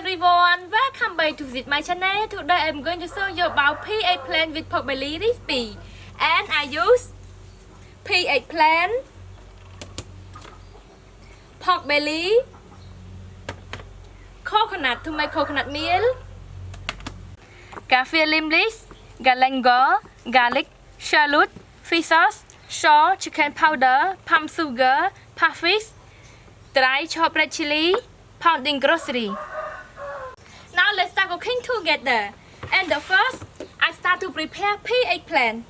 everyone, welcome back to visit my channel. Today I'm going to show you about pea eggplant with pork belly recipe. And I use pea eggplant, pork belly, coconut to make coconut meal, cafe lim leaves, galangal, garlic, shallot, fish sauce, salt, chicken powder, palm sugar, parfish, dry chopped red chili, pounding grocery. Now let's start cooking together. And the first, I start to prepare pea eggplant.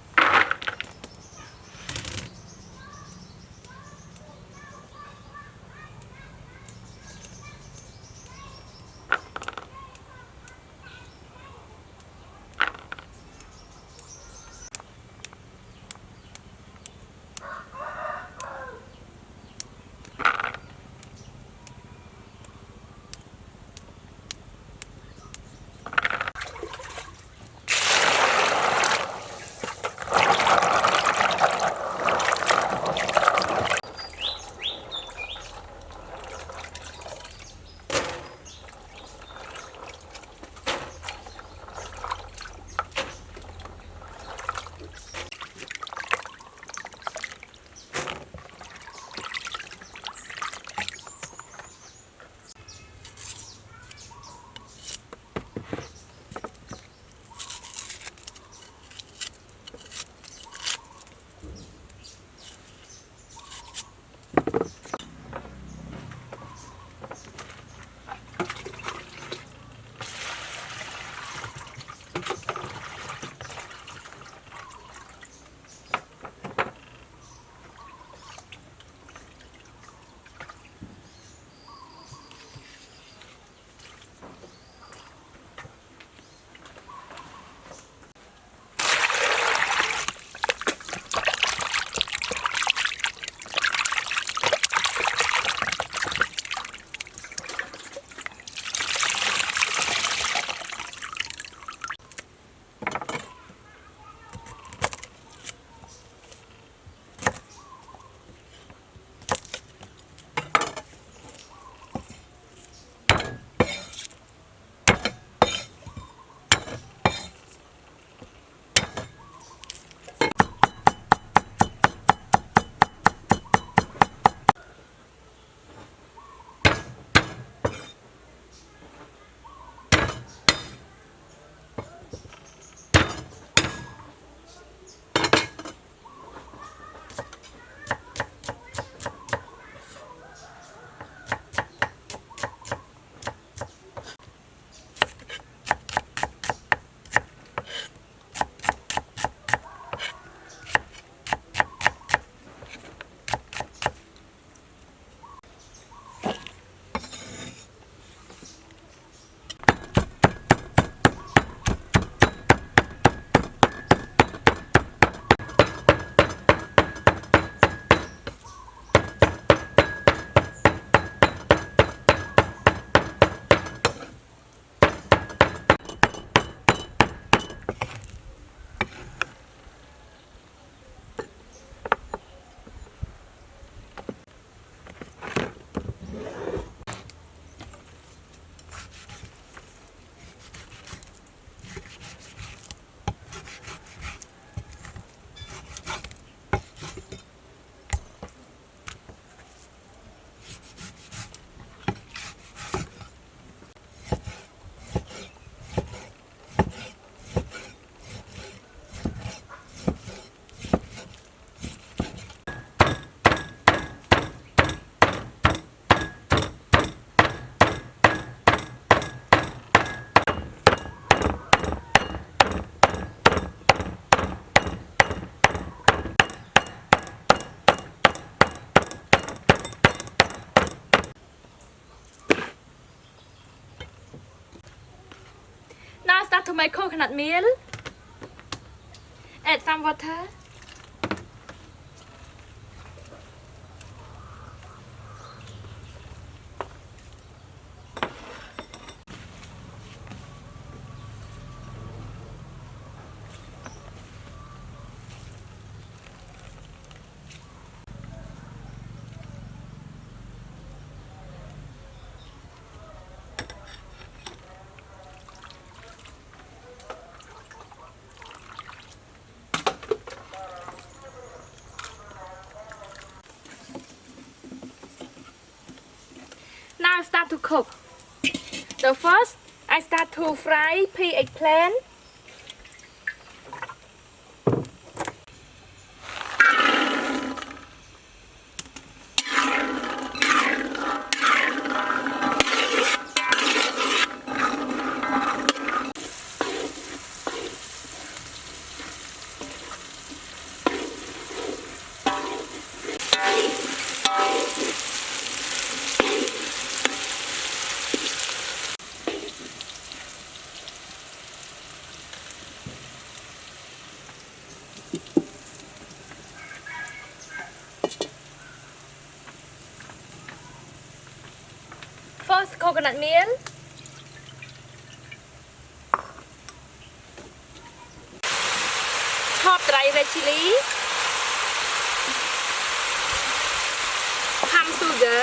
Now start to make coconut meal. Add some water. start to cook. The first, I start to fry pea eggplant. First, coconut meal. Chopped dry red chili. Palm sugar.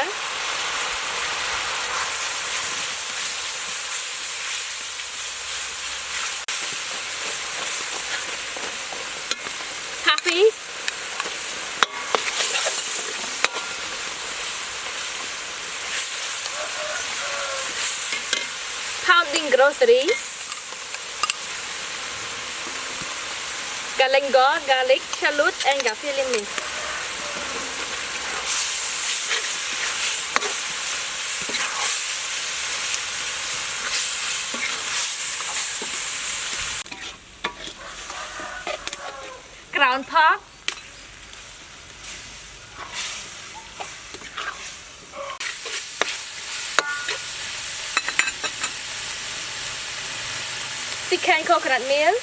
Coffee. Pounding groceries. Galangal, garlic, shallot, and Garfield mix. Ground pork. Chicken coconut meal.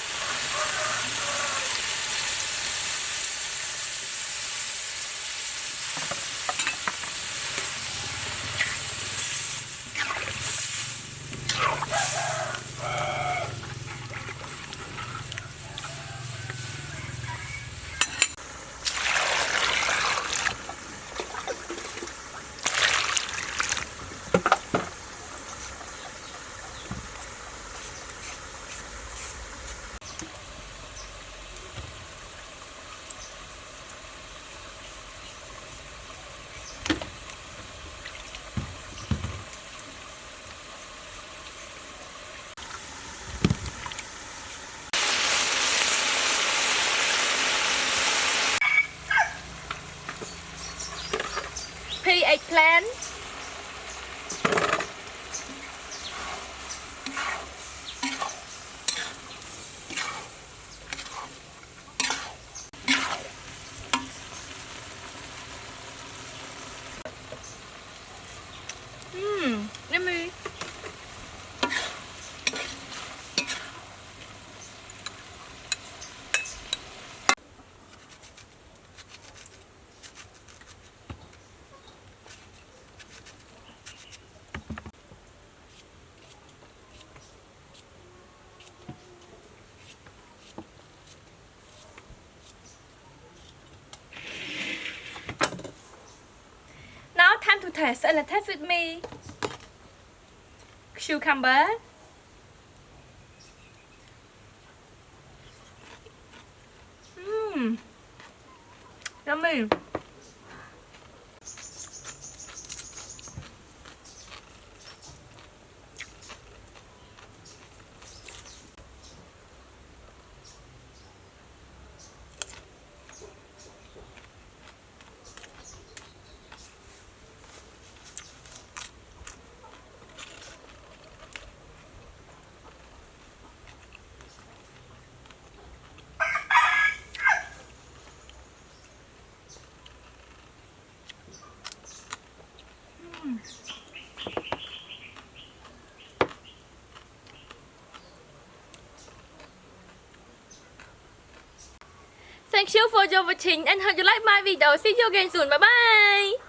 Pea eggplant. Yummy. Now time to taste and taste with me. Cucumber. Yummy. Thank you for your watching and hope you like my video. See you again soon. Bye bye.